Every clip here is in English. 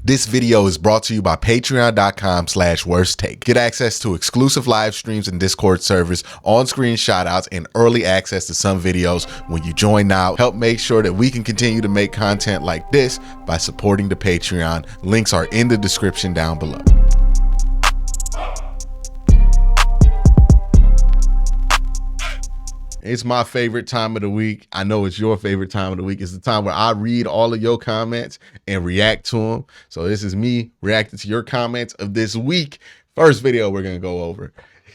This video is brought to you by patreon.com/worsttake. Get access to exclusive live streams and Discord servers, on-screen shoutouts, and early access to some videos when you join now. Help make sure that we can continue to make content like this by supporting the Patreon. Links are in the description down below. It's my favorite time of the week. I know it's your favorite time of the week. It's the time where I read all of your comments and react to them. So this is me reacting to your comments of this week. First video we're going to go over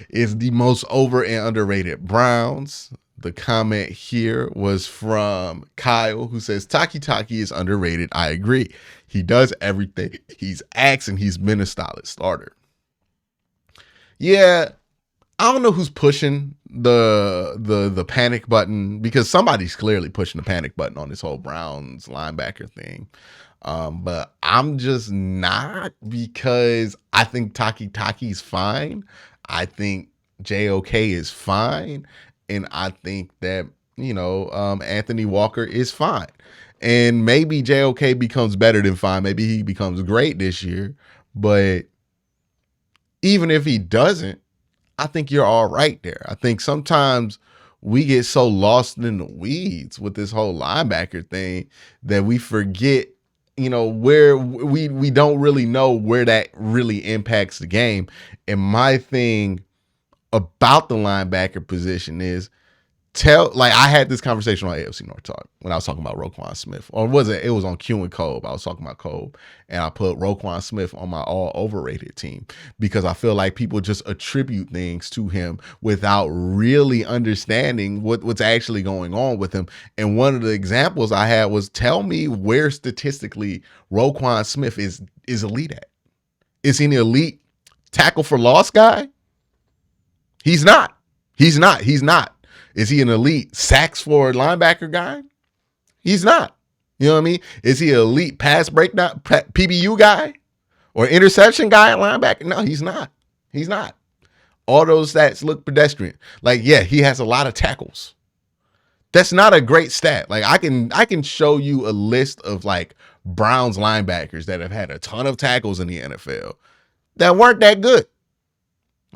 is the most over and underrated Browns. The comment here was from Kyle, who says, Taki is underrated. I agree. He does everything he's asked, and he's been a solid starter. Yeah, I don't know who's pushing the panic button, because somebody's clearly pushing the panic button on this whole Browns linebacker thing. But I'm just not, because I think Taki's fine. I think JOK is fine. And I think that, Anthony Walker is fine. And maybe JOK becomes better than fine. Maybe he becomes great this year. But even if he doesn't, I think you're all right there. I think sometimes we get so lost in the weeds with this whole linebacker thing that we forget, where we don't really know where that really impacts the game. And my thing about the linebacker position is, I had this conversation on AFC North Talk when I was talking about Roquan Smith, or was it? It was on Q and Kobe. I was talking about Kobe, and I put Roquan Smith on my all overrated team because I feel like people just attribute things to him without really understanding what's actually going on with him. And one of the examples I had was, tell me where statistically Roquan Smith is elite at. Is he an elite tackle for loss guy? He's not. He's not. Is he an elite sacks for linebacker guy? He's not. You know what I mean? Is he an elite pass breakdown PBU guy or interception guy at linebacker? No, he's not. He's not. All those stats look pedestrian. Yeah, he has a lot of tackles. That's not a great stat. I can show you a list of Browns linebackers that have had a ton of tackles in the NFL that weren't that good.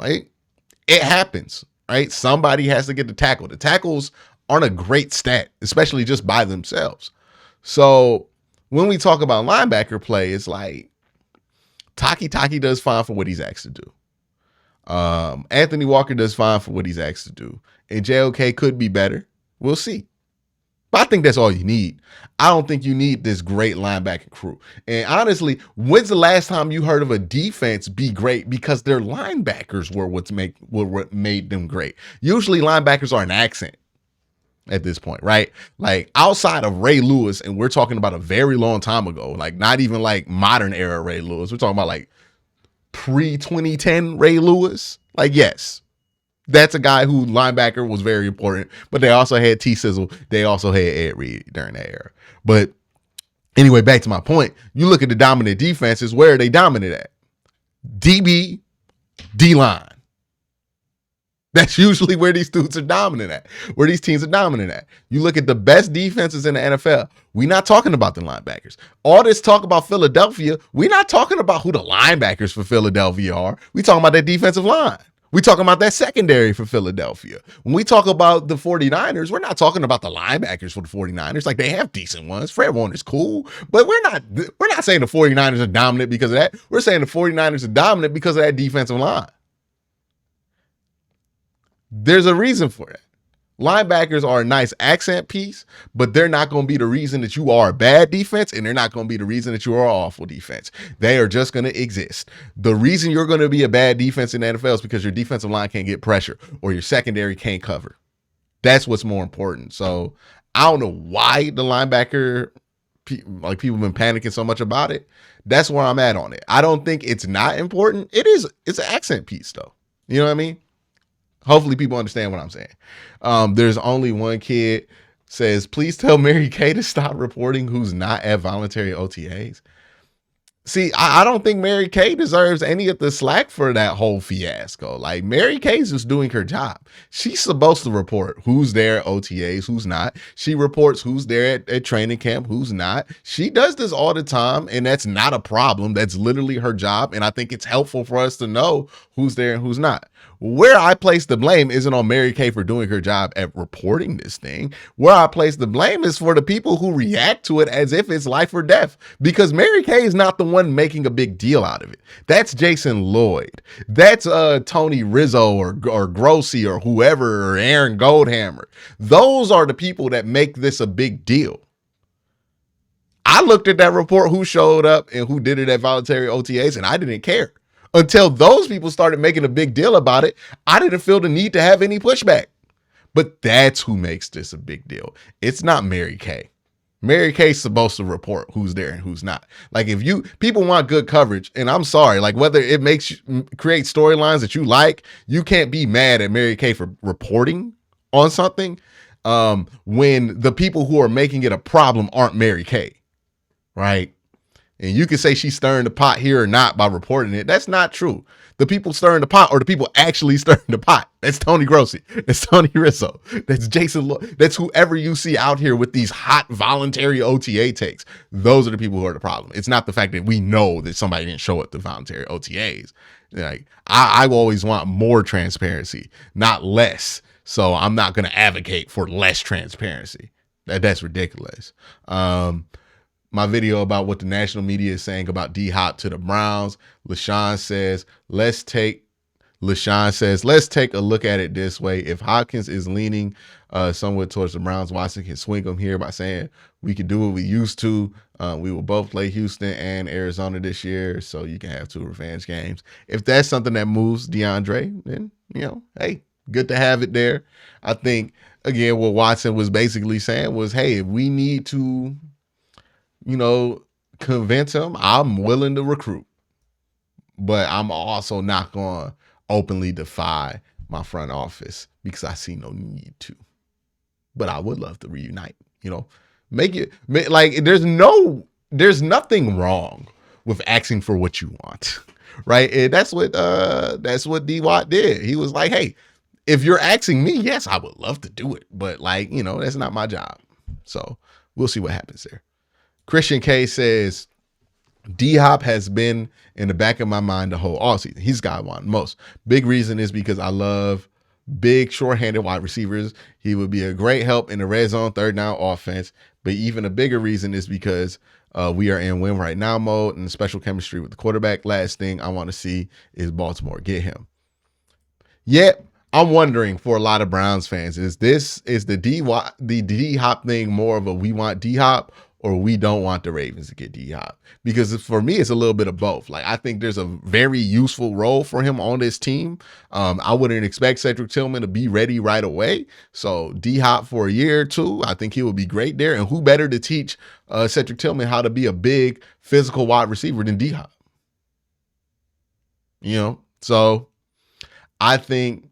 It happens. Right? Somebody has to get the tackle. The tackles aren't a great stat, especially just by themselves. So when we talk about linebacker play, it's Taki does fine for what he's asked to do. Anthony Walker does fine for what he's asked to do. And JOK could be better. We'll see. But I think that's all you need. I don't think you need this great linebacker crew. And honestly, when's the last time you heard of a defense be great because their linebackers were what made them great? Usually linebackers are an accent at this point, right? Outside of Ray Lewis, and we're talking about a very long time ago, not even modern era Ray Lewis. We're talking about pre-2010 Ray Lewis. Yes. That's a guy who linebacker was very important, but they also had T-Sizzle. They also had Ed Reed during that era. But anyway, back to my point. You look at the dominant defenses, where are they dominant at? DB, D-line. That's usually where these dudes are dominant at, where these teams are dominant at. You look at the best defenses in the NFL, we're not talking about the linebackers. All this talk about Philadelphia, we're not talking about who the linebackers for Philadelphia are. We're talking about that defensive line. We talking about that secondary for Philadelphia. When we talk about the 49ers, we're not talking about the linebackers for the 49ers. They have decent ones. Fred Warner's cool, but we're not saying the 49ers are dominant because of that. We're saying the 49ers are dominant because of that defensive line. There's a reason for that. Linebackers are a nice accent piece, but they're not going to be the reason that you are a bad defense, and they're not going to be the reason that you are an awful defense. They are just going to exist. The reason you're going to be a bad defense in the NFL is because your defensive line can't get pressure or your secondary can't cover. That's what's more important. So I don't know why the linebacker, people have been panicking so much about it. That's where I'm at on it. I don't think it's not important. It is. It's an accent piece, though. You know what I mean? Hopefully people understand what I'm saying. There's only one kid says, please tell Mary Kay to stop reporting who's not at voluntary OTAs. See, I don't think Mary Kay deserves any of the slack for that whole fiasco. Like, Mary Kay's just doing her job. She's supposed to report who's there at OTAs, who's not. She reports who's there at training camp, who's not. She does this all the time, and that's not a problem. That's literally her job, and I think it's helpful for us to know who's there and who's not. Where I place the blame isn't on Mary Kay for doing her job at reporting this thing. Where I place the blame is for the people who react to it as if it's life or death, because Mary Kay is not the one making a big deal out of it. That's Jason Lloyd. That's Tony Rizzo or Grossi or whoever, or Aaron Goldhammer. Those are the people that make this a big deal. I looked at that report, who showed up and who did it at voluntary OTAs, and I didn't care. Until those people started making a big deal about it, I didn't feel the need to have any pushback. But that's who makes this a big deal. It's not Mary Kay. Mary Kay's supposed to report who's there and who's not. Like, if people want good coverage, and I'm sorry, like, whether it makes you create storylines that you like, you can't be mad at Mary Kay for reporting on something when the people who are making it a problem aren't Mary Kay, right? And you can say she's stirring the pot here or not by reporting it. That's not true. The people stirring the pot, or the people actually stirring the pot, that's Tony Grossi. That's Tony Rizzo. That's Jason Lloyd. That's whoever you see out here with these hot voluntary OTA takes. Those are the people who are the problem. It's not the fact that we know that somebody didn't show up to voluntary OTAs. Like, I always want more transparency, not less. So I'm not going to advocate for less transparency. That's ridiculous. My video about what the national media is saying about D-Hop to the Browns. LaShawn says, let's take a look at it this way. If Hopkins is leaning somewhat towards the Browns, Watson can swing them here by saying, we can do what we used to. We will both play Houston and Arizona this year, so you can have 2 revenge games. If that's something that moves DeAndre, then, hey, good to have it there. I think, again, what Watson was basically saying was, hey, if we need to, convince him, I'm willing to recruit. But I'm also not going to openly defy my front office because I see no need to. But I would love to reunite, there's nothing wrong with asking for what you want, right? And that's what D-Watt did. He was like, hey, if you're asking me, yes, I would love to do it. But that's not my job. So we'll see what happens there. Christian K says, D-Hop has been in the back of my mind the whole offseason. He's got I want most. Big reason is because I love big, short-handed wide receivers. He would be a great help in the red zone, third down offense. But even a bigger reason is because we are in win right now mode and special chemistry with the quarterback. Last thing I want to see is Baltimore get him. Yet, I'm wondering for a lot of Browns fans, is the D-Hop thing more of a we want D-Hop, or we don't want the Ravens to get D-Hop? Because for me, it's a little bit of both. Like, I think there's a very useful role for him on this team. I wouldn't expect Cedric Tillman to be ready right away. So D-Hop for a year or two, I think he would be great there. And who better to teach Cedric Tillman how to be a big physical wide receiver than D-Hop? So I think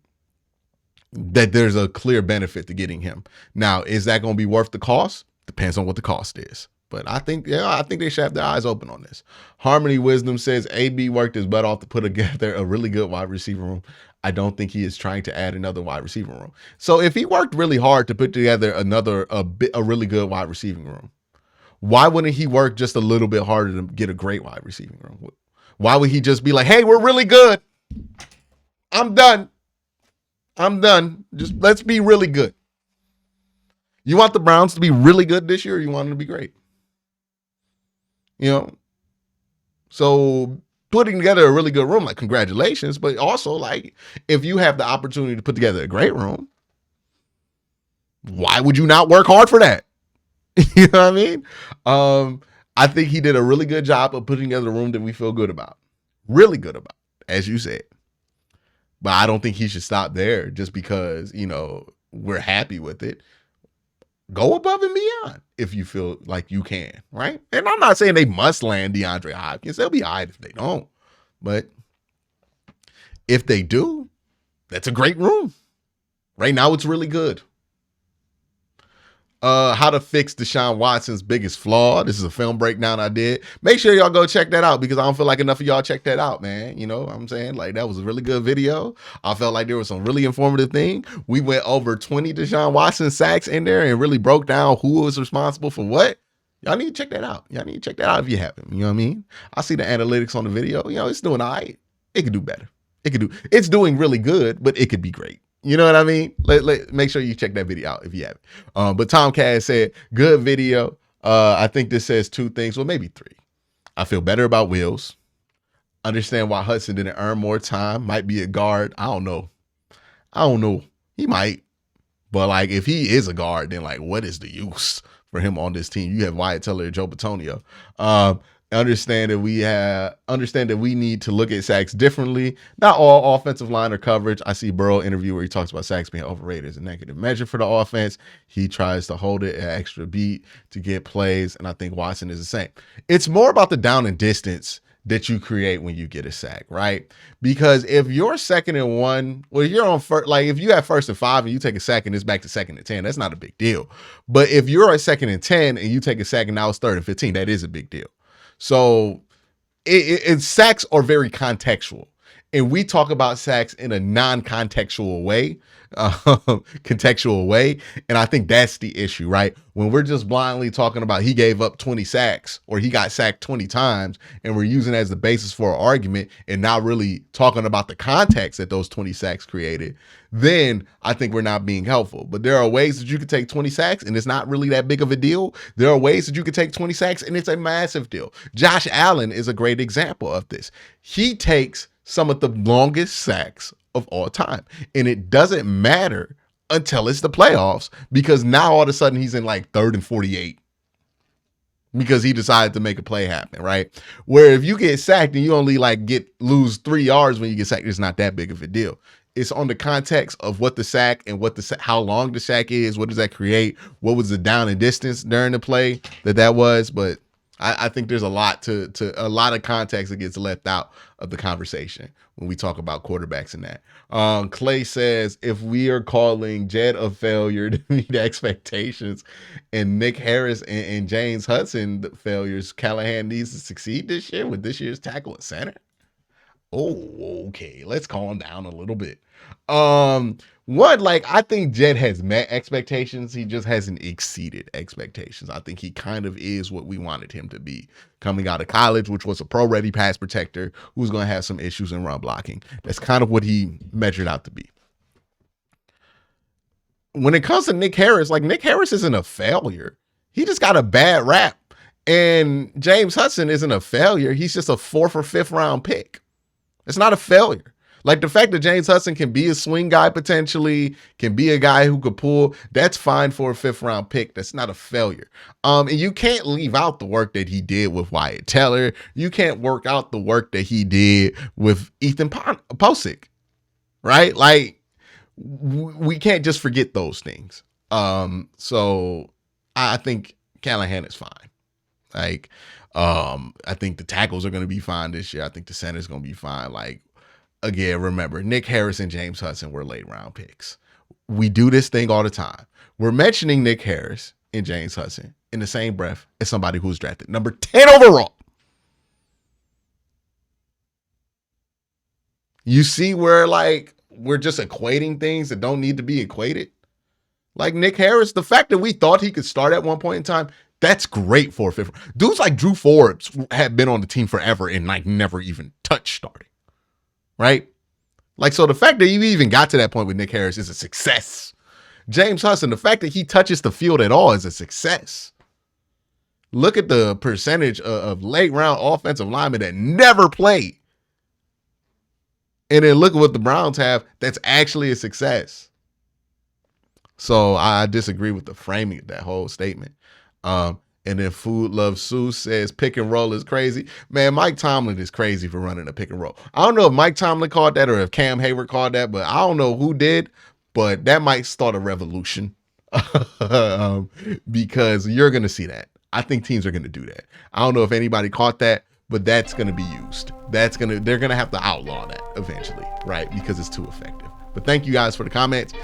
that there's a clear benefit to getting him. Now, is that going to be worth the cost? Depends on what the cost is. But I think they should have their eyes open on this. Harmony Wisdom says, AB worked his butt off to put together a really good wide receiver room. I don't think he is trying to add another wide receiver room. So if he worked really hard to put together a really good wide receiving room, why wouldn't he work just a little bit harder to get a great wide receiving room? Why would he just be like, hey, we're really good. I'm done. Just let's be really good. You want the Browns to be really good this year, or you want them to be great? So putting together a really good room, like, congratulations, but also, like, if you have the opportunity to put together a great room, why would you not work hard for that? You know what I mean? I think he did a really good job of putting together a room that we feel good about. Really good about, as you said. But I don't think he should stop there just because, we're happy with it. Go above and beyond if you feel like you can, right? And I'm not saying they must land DeAndre Hopkins. They'll be all right if they don't. But if they do, that's a great room. Right now, it's really good. How to fix DeShaun Watson's biggest flaw. This is a film breakdown I did. Make sure y'all go check that out because I don't feel like enough of y'all check that out, man. You know what I'm saying? Like, that was a really good video. I felt like there was some really informative thing. We went over 20 DeShaun Watson sacks in there and really broke down who was responsible for what. Y'all need to check that out. Y'all need to check that out if you haven't. You know what I mean? I see the analytics on the video. You know, it's doing all right. It could do better. It's doing really good, but it could be great. You know what I mean? Make sure you check that video out if you haven't. But Tom Cass said, good video. I think this says two things. Well, maybe three. I feel better about Wills. Understand why Hudson didn't earn more time. Might be a guard. I don't know. He might. But, like, if he is a guard, then, like, what is the use for him on this team? You have Wyatt Teller and Joe Bitonio. Understand that we need to look at sacks differently. Not all offensive line or coverage. I see Burrow interview where he talks about sacks being overrated as a negative measure for the offense. He tries to hold it an extra beat to get plays, and I think Watson is the same. It's more about the down and distance that you create when you get a sack, right? Because if you're 2nd and 1, well, you're on first, like if you have 1st and 5 and you take a sack and it's back to 2nd and 10, that's not a big deal. But if you're at 2nd and 10 and you take a sack and now it's 3rd and 15, that is a big deal. So sacks are very contextual, and we talk about sacks in a non-contextual way, contextual way. And I think that's the issue, right? When we're just blindly talking about he gave up 20 sacks or he got sacked 20 times, and we're using it as the basis for an argument and not really talking about the context that those 20 sacks created, then I think we're not being helpful. But there are ways that you could take 20 sacks and it's not really that big of a deal. There are ways that you could take 20 sacks and it's a massive deal. Josh Allen is a great example of this. He takes some of the longest sacks of all time, and it doesn't matter until it's the playoffs, because now all of a sudden he's in like 3rd and 48 because he decided to make a play happen, right? Where if you get sacked and you only lose 3 yards when you get sacked, it's not that big of a deal. It's on the context of what the sack and how long the sack is. What does that create? What was the down and distance during the play that was? But I think there's a lot a lot of context that gets left out of the conversation when we talk about quarterbacks and that. Clay says, if we are calling Jed a failure to meet expectations and Nick Harris and James Hudson failures, Callahan needs to succeed this year with this year's tackle at center. Oh, okay. Let's calm down a little bit. I think Jed has met expectations. He just hasn't exceeded expectations. I think he kind of is what we wanted him to be coming out of college, which was a pro-ready pass protector who's going to have some issues in run blocking. That's kind of what he measured out to be. When it comes to Nick Harris, Nick Harris isn't a failure. He just got a bad rap. And James Hudson isn't a failure. He's just a 4th or 5th round pick. It's not a failure. Like, the fact that James Hudson can be a swing guy potentially, can be a guy who could pull, that's fine for a 5th round pick. That's not a failure. And you can't leave out the work that he did with Wyatt Teller. You can't work out the work that he did with Ethan Posick, right? Like, we can't just forget those things. So I think Callahan is fine. I think the tackles are going to be fine this year. I think the center's going to be fine. Again, remember, Nick Harris and James Hudson were late round picks. We do this thing all the time. We're mentioning Nick Harris and James Hudson in the same breath as somebody who's drafted number 10 overall. You see where, we're just equating things that don't need to be equated? Like Nick Harris, the fact that we thought he could start at one point in time, that's great for a 5th. Dudes like Drew Forbes have been on the team forever and never even touched starting. Right? So the fact that you even got to that point with Nick Harris is a success. James Hudson, the fact that he touches the field at all is a success. Look at the percentage of late round offensive linemen that never played. And then look at what the Browns have. That's actually a success. So I disagree with the framing of that whole statement. And then Food Love Sue says pick and roll is crazy. Man, Mike Tomlin is crazy for running a pick and roll. I don't know if Mike Tomlin called that or if Cam Hayward called that, but I don't know who did, but that might start a revolution because you're going to see that. I think teams are going to do that. I don't know if anybody caught that, but that's going to be used. They're going to have to outlaw that eventually, right? Because it's too effective. But thank you guys for the comments.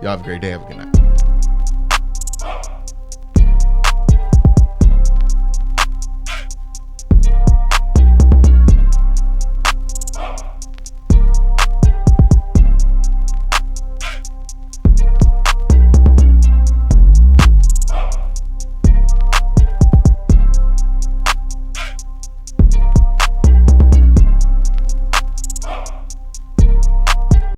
Y'all have a great day. Have a good night.